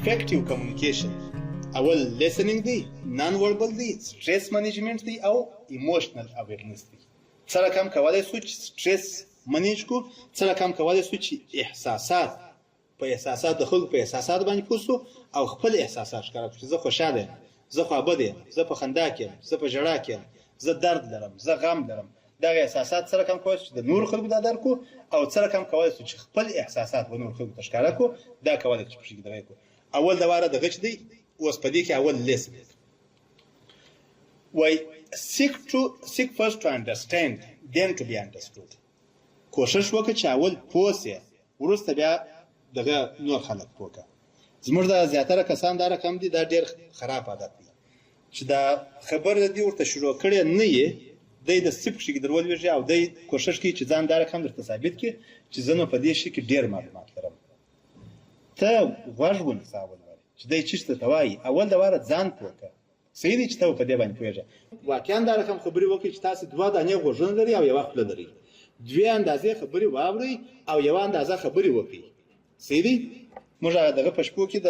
effective communication اول listening دی non verbal دی stress management دی او emotional awareness دی څه رقم کولای شو چې stress منیج کو څه رقم کولای شو چې احساسات په احساسات د خلکو په احساسات باندې پوسو او خپل احساسات ښکاره کړو چې زه خوشاله یم زه خوابد یم زه په خندا کې یم زه په ژړا کې یم زه درد لرم زه غم لرم دغه احساسات سره کم کولی چې د نور خلکو دا درک کو او سره کم کولی چې خپل احساسات و نور خلکو ته ښکاره کو دا کولی چې پکې دغه کو اول د واره دغه چې دی اوس په دې کې اول لیسن وای seek first to understand then to be understood کوشش وکړه چې اول پوه سې وروسته بیا دغه نور خلک پوه کړه زموږ د زیاتره کسان دا رقم دي دا ډېر خراب عادت دی چې دا خبره دې ورته شروع کړې نه یې دی د سیب کښې درولوېږي او دی کوشش کوي چې ځان دا رقم درته ثابت کړي چې زه نو په دې شي کې ډېر معلومات لرم ته غوږ ونیسه اول چې دی چیش ته وایي اول د واره ځان پوه کړه صحیح دی چې ته په دې باندې پوهېږه واقعا دا رقم خبرې وکړي چې تاسې دوه دانې غوږونه لري او یوه خوله لري دوې اندازې خبرې واورئ او یوه اندازه خبرې وکړئ صحیح دی موږ دغه په شپو کې د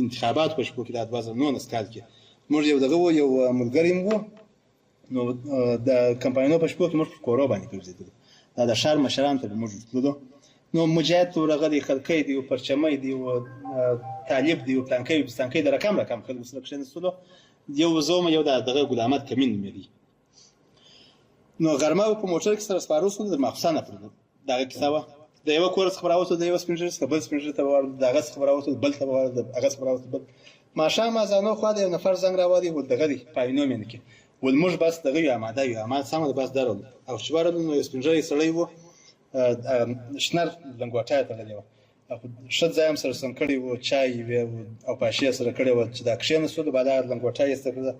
انتخاباتو په شپو کې د 2019 کال کې موږ یو دغه و یو ملګری مو نو د کمپاینونو په شپو کې موږ په کورو باندې ګرځېدلو دا د ښار مشرانو ته به موږ تللو نو مجاهد ورغلی خلقی دی او پرچمی دی او طالب دی او پلانکی بستانکی د رقم خلکو سره کښېنستلو یو زوم یو دغه ګل احمد کمین نومېدی نو غرمه په موټر کې سره سپاره وسو د ماخوسانه پر دغه کیسه وه د یوه کور څخه راووتو د یوه سپین ږیري څخه بل سپین ږیري ته ولاړو د هغه څخه راووتو بل ته ولاړو د هغه څخه راووتو بل ماښام اذانو خوا د یو نفر زنګ راوړی ول دغه دی پاینو مینه کې ول موږ بس دغه یو اماده یو اماده سمه بس درول او چې ورغلو نو سپین ږیری سړی و شنر لنګوټه تړلې وه ښه ځای هم سره سم کړی و چای او پاشې سره کړی و چې دا کښېنستلو بعد هغه لنګوټه یې ایسته کړله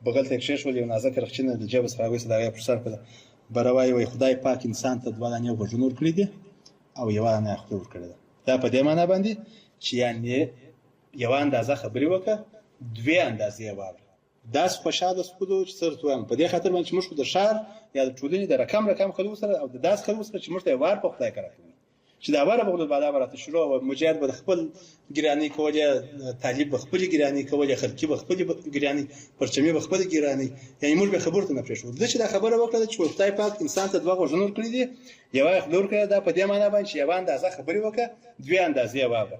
بغل ته یې کښېښول یو نازکه رخچینه د جیبه څخه راوایسته د هغه یې پر سر کړله بره وایي خدای پاک انسان ته دوه دانې غوږونه ورکړي دي او یوه دانه یې خوله ورکړې ده دا په دې معنا باندې چې یعنې یوه اندازه خبرې وکړه دوې اندازې یې واوره داسې خوشحاله سپولو چې څه درته وایم په دې خاطر باندې چې موږ خو د ښار یا د ټولنې د رقم خلکو سره او د داسې خلکو سره چې موږ ته یې وار په خدای کاره کوي چې دا واره به خو بعدا به راته شروع وه مجاهد به د خپل ګرانۍ کولې طالب به خپلې ګرانۍ کولې خلقي به خپلې ګرانۍ پرچمي به خپلې ګرانۍ یعنې موږ به خبرو ته نه پرېښودو ده چې دا خبره وکړه چې خدای پاک انسان ته دوه غوږونه ورکړي دي یوه یې خوله ورکړې دا په دې معنا باندې چې یوه اندازه خبرې وکړه دوې اندازې یې واوره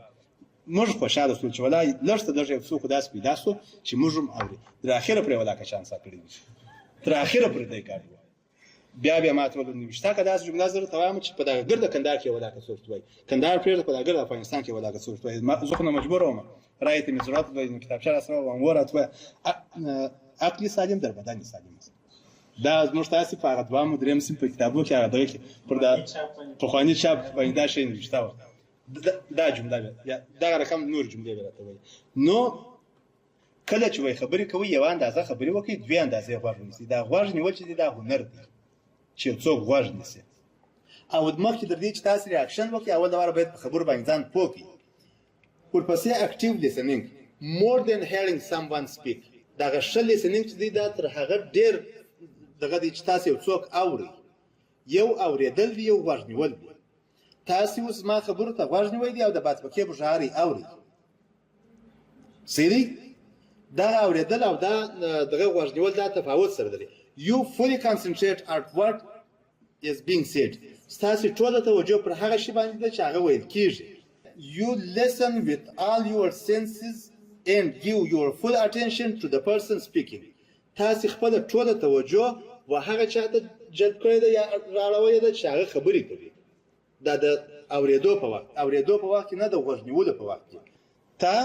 موږ خوشحاله شول چې والله لږ ته لږ یو څوک داسې پیدا شو چې موږ هم اوري تر اخره پرې ولاکه چانسا کړی وي تر اخره پرې دی کار وي بیا ما ته ولې نوشته که داسې جمله زه درته وایم چې په دغه ګرده کندهار کې ولاکه څوک وایي کندهار پرېږده په دغه ګرده افغانستان کې ولاکه څوک وایي زه خو نه مجبوره وم رایې ته مې ضرورت وایي نو کتابچه راسره وم ورته وایه عقل سالم در بدن سالم است دا زموږ تاسې په هغه دوهم او درېیم صنف په کتابونو کې هغه دغه کې پر پخواني چاپ باندې دا شی نوشته وه دا جمله دغه رقم نور جملې به راته وایي نو کله چې وایي خبرې کوئ یوه اندازه خبرې وکړئ دوې اندازې غوږ ونیسئ دا غوږ نیول چې دی دا هنر دی چې یو څوک غوږ نیسي او مخکې تر دې چې تاسې ریاکشن وکړئ اول دپاره باید په خبرو باندې ځان پوه کړئ ورپسې اکټیو لیسنینګ more than hearing someone speak دغه ښه لیسنینګ چې دی دا تر هغه ډېر دغه دی چې تاسې یو څوک اورئ یو اورېدل وي یو غوږ نیول وي تاسې اوس زما خبرو ته غوږ نیوی دی او د باتبکې بوژار یې اورئ صحیح دی دا اورېدل او دا دغه غوږ نیول دا تفاوت سره لري you fully concentrate on what is being said ستاسې ټوله توجه پر هغه شي باندې ده چې هغه ویل کېږي you listen with all your senses and give your full attention to the person speaking تاسې خپله ټوله توجه و هغه چا ته جلب کړې ده یا راړولې ده چې هغه خبرې کوي دا د اورېدو په وخت کې نه د غوږ نیولو په وخت کې تا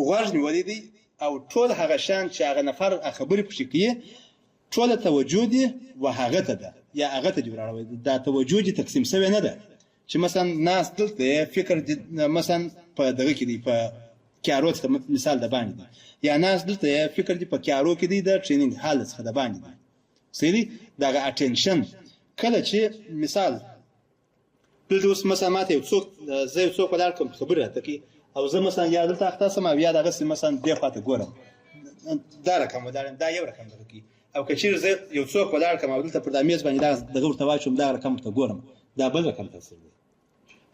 غوږ نیولی دی او ټول هغه شیان چې هغه نفر خبرې پکې کوي ټوله توجه دي و هغه ته ده یا هغه ته دې وراړوی دا توجه دې تقسیم شوې نه ده چې مثلا ناس دلته فکر دې مثلا په دغه کې دی په کیارو څخه مثال د باندې دی یا ناس دلته فکر دې په کیارو کې دی د ټریننګ حال څخه د باندې دی صحیح دغه اټینشن کله چې مثال دلته اوس مثلا ماته یو څوک زه یو څوک ولاړ کوم خبرې راته کوي او زه مثلا یا دلته اخته سم او یا دغسې مثلا دې خواته ګورم دا رقم ودارم دا یو رقم دغه کوي او که چیرې زه یو څوک ولاړ کړم او دلته پر دا میز باندې دغه ورته واچوم دغه رقم ورته ګورم دا بل رقم تاثیر دی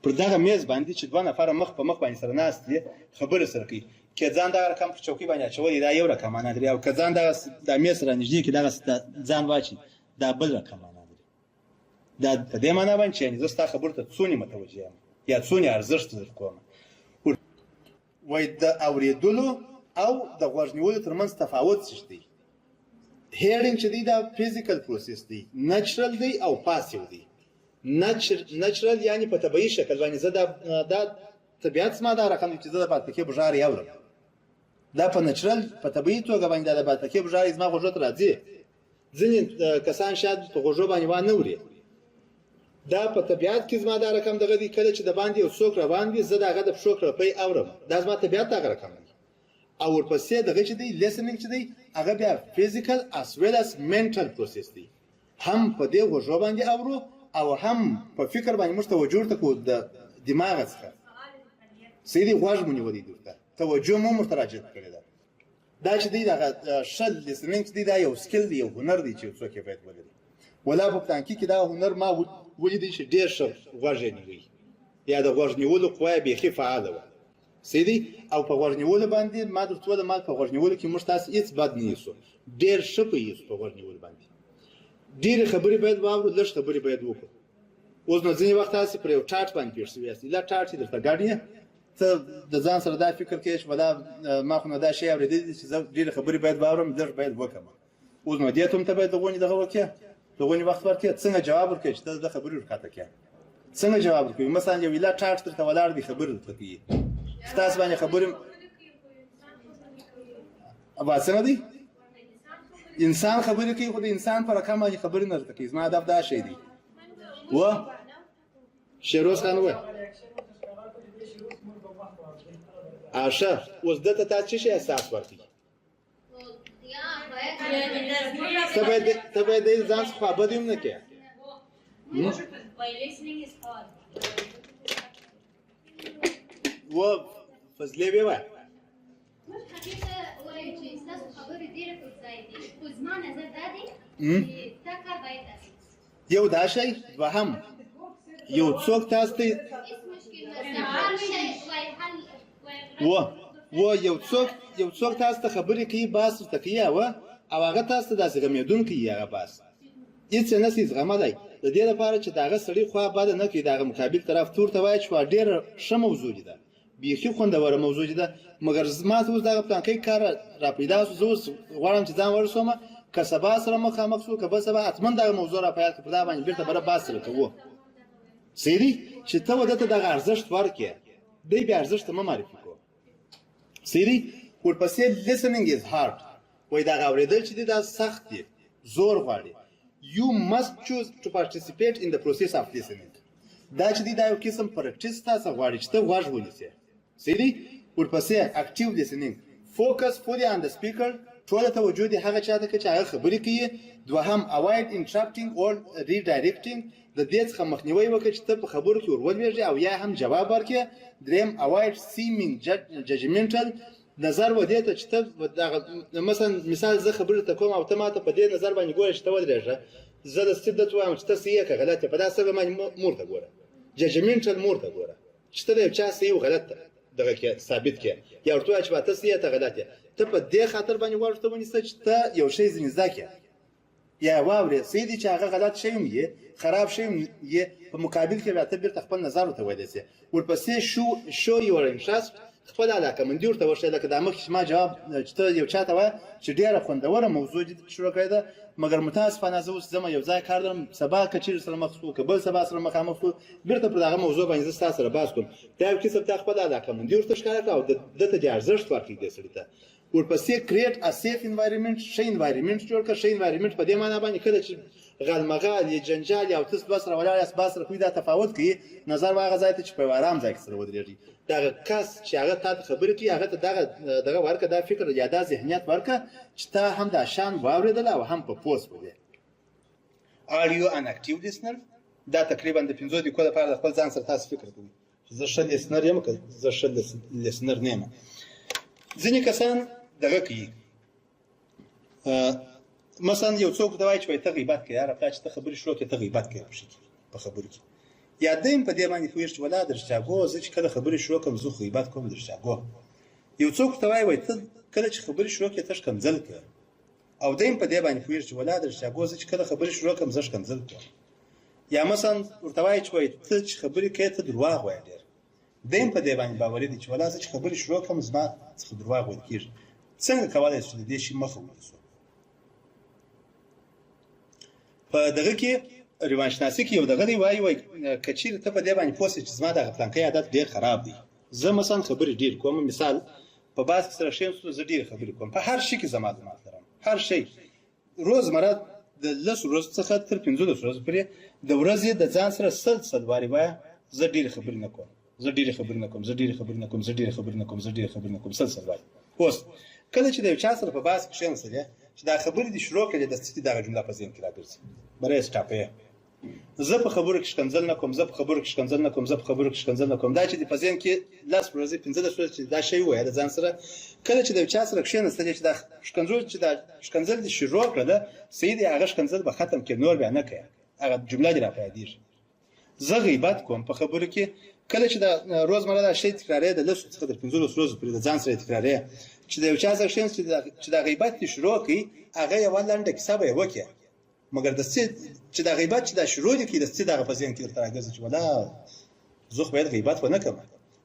پر دغه میز باندې چې دوه نفره مخ په مخ باندې سره ناست دي خبرې سره کوي که ځان دغه رقم په چوکۍ باندې اچولی دا یو رقم معنا لري او که ځان دغه د میز سره نږدې کړي دغه ځان واچي دا بل رقم معنا لري دا په دې معنا باندې چې یعنې زه ستا خبرو ته څونې متوجه یم یا څونې ارزښت در کوم وایي د اورېدلو او د غوږ نیولو ترمنځ تفاوت څه دی هیرینګ چې دی دا فزیکل پروسس دی نچرل دی او پاسیو دی نچرل یعنی په طبیعي شکل باندې زه دا طبیعت زما دا رقم دی چې زه د بادپکې بژارې اورم دا په نچرل په طبیعي توګه باندې د بادپکې بژارې زما غوږو ته راځي ځینې کسان شاید په غوږو باندې وانه اوري دا په طبیعت کې زما دا رقم دغه دی کله چې د باندې یو څوک روان وي زه د هغه د پښو کړپۍ اورم دا زما طبیعت دغه رقم دی او ورپسې دغه چې دی لیسنینګ چې دی هغه بیا فزیکل as well as mental process دی هم په دې غوږو باندې اورو او هم په فکر باندې موږ توجه ورته د دماغ څخه سیدی غوږ مو نیولې دي ورته توجه مو متراجع کړی ده دا چې دی دغه شل لیسنینګ چې دی دا یو سکل دی یو هنر دی چې څوک یې باید ولري ولا په پلانکي کې دا هنر ما ولیدی چې ډېر ښه غوږ یې نیوي یا د غوږ نیولو قوه یې بیخي فعاله وه سیدی او په غوږ نیولو باندې ما درته وویل ما په غوږ نیولو کې موږ تاسو هېڅ بد نه ایسو ډېر ښه پوهېږو په غوږ نیولو باندې ډېرې خبرې باید واورو لږ خبرې باید وکړو اوس نو ځینې وخت تاسې پر یو ټاټ باندې پېښ شوي یاستئ دا ټاټ چې درته ګډ یې ته د ځان سره دا فکر کوې چې دا ما خو نو دا شی اورېدلی دی چې زه ډېرې خبرې باید واورم لږ باید وکړم اوس نو دې ته هم ته باید د غونې دغه وکړې د غونې وخت ورکړې څنګه جواب ورکړې چې ته د خبرې ورکاته کړې څنګه جواب ورکوي مثلا یو ویلا ټاټ درته ولاړ دی خبرې درته کوي ستاسو باندې خبرې څنګه دی انسان خبرې کوي خو د انسان په رقم باندې خبرې نه درته کوي زما هدف دا شی دی و شیروز خان وویل ښه اوس دلته تا څه شی احساس ورکوي ته باید د ځان څخه خوابدي هم نه کوې و فضلې ویې وایه یو دا شی دوهم یو څوک تاسو ته یو څوک تاسو ته خبرې کوي باس ورته کوي او هغه تاسو ته داسې غمېدونکی وي هغه باس هېڅ یې نسئ زغملی د دې لپاره چې د هغه سړي خوا بده نه کړي د هغه مقابل طرف تور ته وایي چې ډېره ښه موضوع ده بیخي خوندوره موضوع ده مګر زما ته اوس دغه پلانکی کار راپیدا شو زه اوس غواړم چې ځان ورسوم که سبا سره مخامخ شو که بل سبا حتما دغه موضوع را په یاد کړه په دا باندې بېرته به بحث سره کوو سیدي چې ته به دته دغه ارزښت ورکړې دی بیا ارزښت ته مه معرفي کوو سیدي ورپسې listening is hard وایي دغه اورېدل چې دی دا سخت دی زور غواړي you must choose to participate in the process of listening دا چې دی دا یو قسم پریکټیس تاسو غواړي چې ته غوږ ونیسې سیدي ورپسې active listening focus fully on the speaker ټوله توجه دې هغه چا ته کوي چې هغه خبرې کوي دوهم avoid interrupting or redirecting د دې څخه مخنیوی وکړه چې ته په خبرو کې ور ولوېږې او یا هم جواب ورکړې دریم avoid seeming judgmental نظر و دې ته چې ته مثلا مثال زه خبرې ته کوم او ته ماته په دې نظر باندې ګورې چې ته ودرېږه زه د ستې درته وایم چې ته صحیح یې که غلط یې په دا سبب باندې مور ته ګوره ججمنټل مور ته ګوره چې ته د یو چا صحیح و غلط دغه کې ثابت کړې یا ورته ووایه چې ته صحیح یې ته غلط یې ته په دې خاطر باندې ورته ونیسه چې ته یو شی ځینې زده کړې یا واورې صحیح دی چې هغه غلط شی هم یې خراب شی هم یې په مقابل کې بیا ته بېرته خپل نظر ورته ویلی سې ورپسې شو یور انټرست خپل علاقه مندي ورته وښیه لکه دا مخکې چې ما جواب چې ته یو چا ته وایه چې ډېره خوندوره موضوع دې شروع کړې ده مګر متاسفانه زه اوس ځمه یو ځای کار لرم سبا که چیرې سره مخ شو که بل سبا سره مخامخ شو بېرته پر دغه موضوع باندې زه ستا سره بحث کوم دا یو قسم تا خپل علاقه مندي ورته ښکاره کړه او ده ته دې ارزښت ورکړي دې سړي ته ورپسې create a safe environment ښه environment جوړ کړه ښه environment په دې معنا باندې کله چې غالمغال یا جنجال یا تاسو دوه سره ولاړ یاست با سره کوي دا تفاوت کوي نظر به هغه ځای ته چې په ارام ځای کې سره ودرېږي دغه کس چې هغه تا ته خبرې کوي هغه ته دغه ورکړه دا فکر یا دا ذهنیت ورکړه چې تا هم دا شان واورېدله او هم په پوه شولې Are you an active listener؟ دا تقریبا د 5 دقیقو لپاره د خپل ځان سره تاسو فکر کوئ چې زه ښه لیسنر یم که زه ښه لیسنر نه یم ځینې کسان دغه کوي مثلا یو څوک ته وایي چې ته غیبت کوې یاره پلار چې ته خبرې شروع کړې ته غیبت کوې په خبرو کې یا دیم په دې باندې پوهېږي چې ولا درشاګو زه چې کله خبرې شروع کړم زه غیبت کوم درشاګو یو څوک ته وایي ته کله چې خبرې شروع کړې ته ښکنځل کوې او دیم په دې باندې پوهېږي چې ولا درشاګو زه چې کله خبرې شروع کړم زه ښکنځل کوم یا مثلا ورته وایي چې وایي ته چې خبرې کوې ته درواغ وایې ډېر دیم په دې باندې باوري دی چې ولا زه چې خبرې شروع کړم زما څخه درواغ ویل کېږي څنګه کولی شو د دې شي مخه ونیسو په دغه کې روانشناسي کې یو دغه دی وایي که چیرې ته په دې باندې پوه شې چې زما دغه فلانکی عادت ډېر خراب دی زه مثلا خبرې ډېر کوم مثال په باز کې سره شیم زه ډېرې خبرې کوم په هر شي کې زه معلومات لرم هر شی روزمره د 10 ورځو څخه تر 15 ورځو پورې د ورځې د ځان سره سل وارې وایه زه ډېرې خبرې نه کوم زه ډېرې خبرې نه کوم زه ډېرې خبرې نه کوم زه ډېرې خبرې نه کوم زه ډېرې خبرې نه کوم سل وارې اوس کله چې د یو چا سره په باز کې کښېنستلې چې دا خبرې دې شروع کړې دستي دغه جمله په ذهن کې راګرځي بری سټاپې زه په خبرو کې ښکنځل نه کوم زه په خبرو کې ښکنځل نه کوم زه په خبرو کې ښکنځل نه کوم دا چې د په ذهن کې 10 ورځې 15 ورځې چې دا شی وایي د ځان سره کله چې د یو چا سره کښېنستلې چې دا ښکنځل دې شروع کړله صحیح دی هغه ښکنځل به ختم کړي نور بیا نه کوي هغه جمله دې راپیدېږي زه غیبت کوم په خبرو کې کله چې دا روزمره دا شی تکرارې د 10 څخه تر 15 ورځې پورې د ځان سره تکرارې چې د یو چا سره کښېنستې چې دا غیبت دې شروع کړي هغه یوه لنډه کیسه به یې وکړي مګر دستي چې دا غیبت چې دا شروع دي کې دستي دغه په ذهن کې درته راګرځي چې ولا زه خو باید غیبت ونه کړم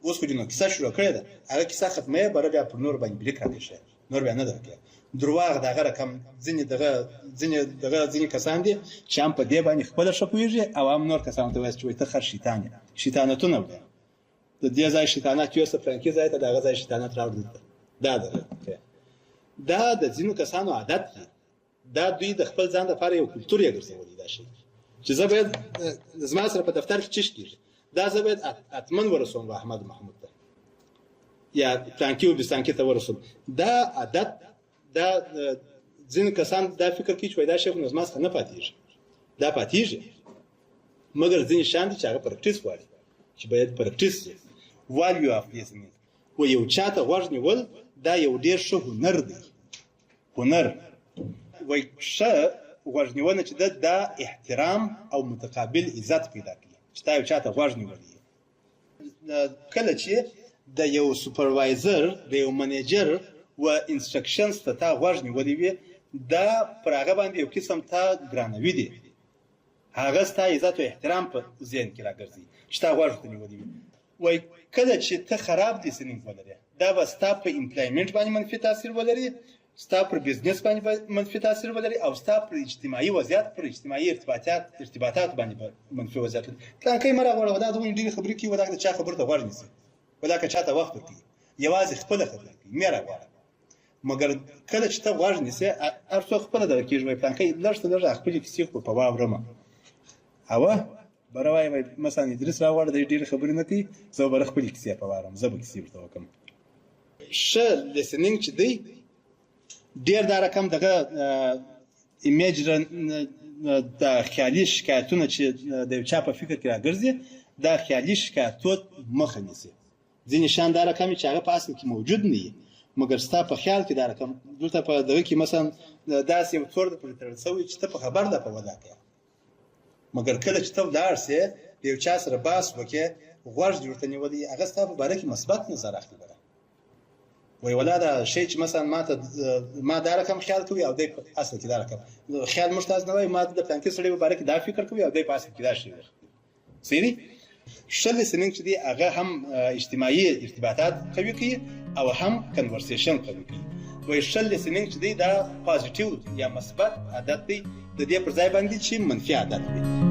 اوس خو دې نو کیسه شروع کړې ده هغه کیسه ختمه بره بیا پر نور باندې بریک راکړي نور بیا نه درکړي درواغ دغه رقم ځینې کسان دي چې هم په دې باندې خپله ښه پوهېږي او هم نور کسانو ته وایي چې وایي ته خر شیطان یې شیطانتونه وکړه د دې ځای شیطانت یوسه فلانکي ځای ته د هغه ځای شیطانت راوړي دا د ځینو کسانو عادت دی دا دوی د خپل ځان لپاره یو کلتور یې ګرځولی دا شی چې زه باید زما سره په دفتر کې چش کېږي دا زه باید حتما ورسوم احمد محمود ته یا پلانکي و بستانکي ته ورسوم دا عادت دا ځینې کسان دا فکر کوي چې دا شی خو نو زما څخه نه پاتېږي دا پاتېږي مګر ځینې شیان دي چې هغه پرکټیس غواړي چې باید پرکټیس شي value of listening و یو چا ته غوږ نیول دا یو ډېر ښه هنر دی هنر وایي ښه غوږ نیونه چې دا احترام او متقابل عزت پیدا کوي چې تا یو چا ته غوږ نیولی کله چې د یو سوپروایزر د یو منیجر و انسټرکشنز ته تا غوږ نیولی وي دا پر هغه باندې یو قسم تا ګرانوي دی هغه ستا عزت او احترام په ذهن کې راګرځي چې تا غوږ ته نیولی وي وایي کله چې ته خراب لیسنینګ ولرې دا به ستا په امپلایمنټ باندې منفي تاثیر ولري ستا پر بزنس باندې منفي تاثیر ولري او ستا پر اجتماعي وضعیت پر اجتماعي ارتباطات باندې منفي وضعیت لري پلانکی مه راغواړه دا دومره ډېرې خبرې کوي دا د چا خبرو ته غوږ نیسي دا که چا ته وخت ورکوي یوازې خپله خبرې کوي مې راغواړه مګر کله چې ته غوږ نیسې هر څوک خپله دغه کېږي وایي پلانکی لږ ته لږ خپلې کیسې خو په واورمه اوه بره وایي مثلا ادریس راغواړه دی ډېرې خبرې نه کوي زه به بره خپلې کیسې په واورم زه به کیسې ورته وکړم ښه لیسنینګ چې دی ډېر دا رقم دغه ایمیج د خیالي شکایتونه چې د یو چا په فکر کې راګرځي دا خیالي شکایتو مخه نیسي ځینې شیان دا رقم چې هغه په اصل کې موجود نه وي مګر ستا په خیال کې دا رقم دلته په دغه کې مثلا داسې یو څور د پورې تړل شوی چې ته په خبر ده په وضع کې مګر کله چې ته ولاړ سې د یو چا سره بحث وکړې غوږ دې ورته نیولی هغه ستا په باره کې مثبت نظر اخلي بره وایي ولا دا شی چې مثلا ما دا رقم خیال کوي او دی په اصل کې دا رقم خیال موږ تاسو نه وایي ما د پلانکي سړي په باره کې دا فکر کوي او دی په اصل کې دا شی وایي صحیح دی ښه لیسنینګ چې دی هغه هم اجتماعي ارتباطات قوي کوي او هم کنورسیشن قوي کوي وایي ښه لیسنینګ چې دی دا پازیټیو یا مثبت عادت دی د دې پر ځای باندې چې منفي عادت دی